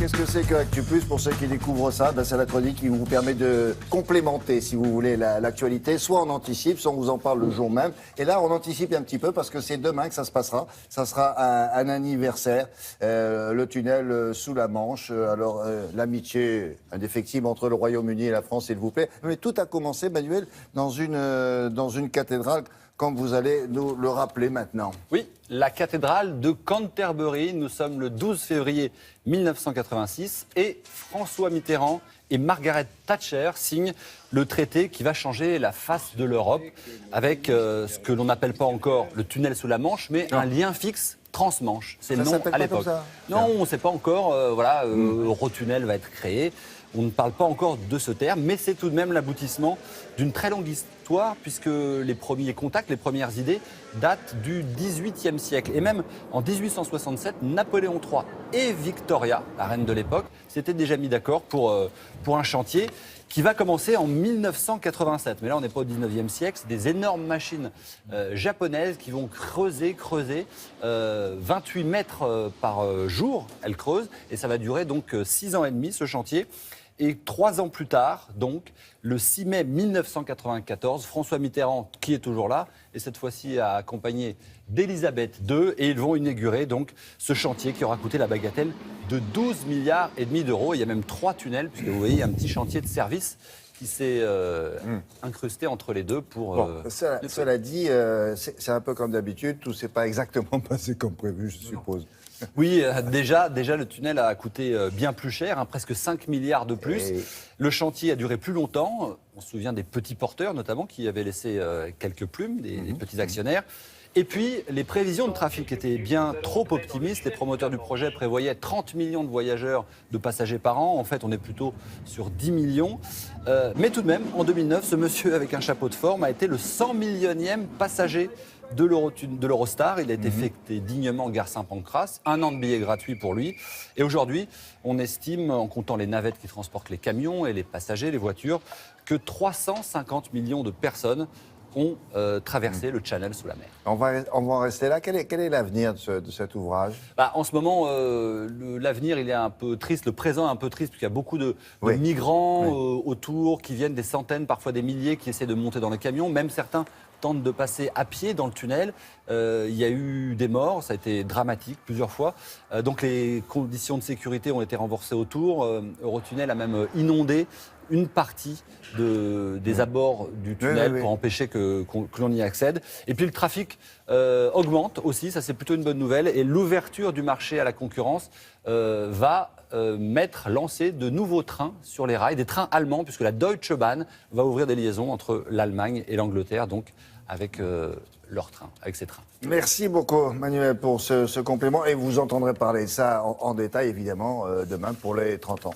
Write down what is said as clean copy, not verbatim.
qu'est-ce que c'est que ActuPlus pour ceux qui découvrent ça? C'est la chronique qui vous permet de complémenter, si vous voulez, l'actualité. Soit on anticipe, soit on vous en parle le jour même. Et là, on anticipe un petit peu parce que c'est demain que ça se passera. Ça sera un anniversaire, le tunnel sous la Manche. Alors, l'amitié indéfectible entre le Royaume-Uni et la France, s'il vous plaît. Mais tout a commencé, Manuel, dans une cathédrale, comme vous allez nous le rappeler maintenant. Oui, la cathédrale de Canterbury. Nous sommes le 12 février 1986 et François Mitterrand et Margaret Thatcher signent le traité qui va changer la face de l'Europe avec ce que l'on n'appelle pas encore le tunnel sous la Manche, mais un lien fixe transmanche. C'est le nom à l'époque. Non, on ne sait pas encore. Eurotunnel va être créé. On ne parle pas encore de ce terme, mais c'est tout de même l'aboutissement d'une très longue histoire, puisque les premiers contacts, les premières idées datent du XVIIIe siècle. Et même en 1867, Napoléon III et Victoria, la reine de l'époque, s'étaient déjà mis d'accord pour un chantier qui va commencer en 1987. Mais là, on n'est pas au 19e siècle, c'est des énormes machines japonaises qui vont creuser, 28 mètres par jour, elles creusent, et ça va durer donc 6 ans et demi, ce chantier. Et 3 ans plus tard, donc, le 6 mai 1994, François Mitterrand, qui est toujours là, et cette fois-ci accompagné d'Elisabeth II, et ils vont inaugurer donc ce chantier qui aura coûté la bagatelle de 12 milliards et demi d'euros. Il y a même 3 tunnels, puisque vous voyez, un petit chantier de service qui s'est incrusté entre les deux pour... Cela dit, c'est un peu comme d'habitude, tout ne s'est pas exactement passé comme prévu, je suppose. Oui, déjà, le tunnel a coûté bien plus cher, presque 5 milliards de plus. Et... Le chantier a duré plus longtemps. On se souvient des petits porteurs, notamment, qui avaient laissé quelques plumes, des petits actionnaires. Et puis, les prévisions de trafic étaient bien trop optimistes. Les promoteurs du projet prévoyaient 30 millions de voyageurs, de passagers par an. En fait, on est plutôt sur 10 millions. Mais tout de même, en 2009, ce monsieur avec un chapeau de forme a été le 100 millionième passager de l'Eurostar. Il a été fêté dignement en gare Saint-Pancras. 1 an de billets gratuits pour lui. Et aujourd'hui, on estime, en comptant les navettes qui transportent les camions et les passagers, les voitures, que 350 millions de personnes ont traversé le Channel sous la mer. On va en rester là. Quel est l'avenir de cet ouvrage? En ce moment, l'avenir, il est un peu triste. Le présent est un peu triste, parce qu'il y a beaucoup de migrants autour qui viennent, des centaines, parfois des milliers, qui essaient de monter dans les camions. Même certains tentent de passer à pied dans le tunnel. Il y a eu des morts, ça a été dramatique plusieurs fois. Donc les conditions de sécurité ont été renforcées autour. Eurotunnel a même inondé une partie des abords du tunnel pour empêcher que l'on y accède. Et puis le trafic augmente aussi, ça c'est plutôt une bonne nouvelle. Et l'ouverture du marché à la concurrence va lancer de nouveaux trains sur les rails, des trains allemands, puisque la Deutsche Bahn va ouvrir des liaisons entre l'Allemagne et l'Angleterre, donc avec leurs trains, avec ces trains. Merci beaucoup, Manuel, pour ce complément. Et vous entendrez parler de ça en détail, évidemment, demain pour les 30 ans.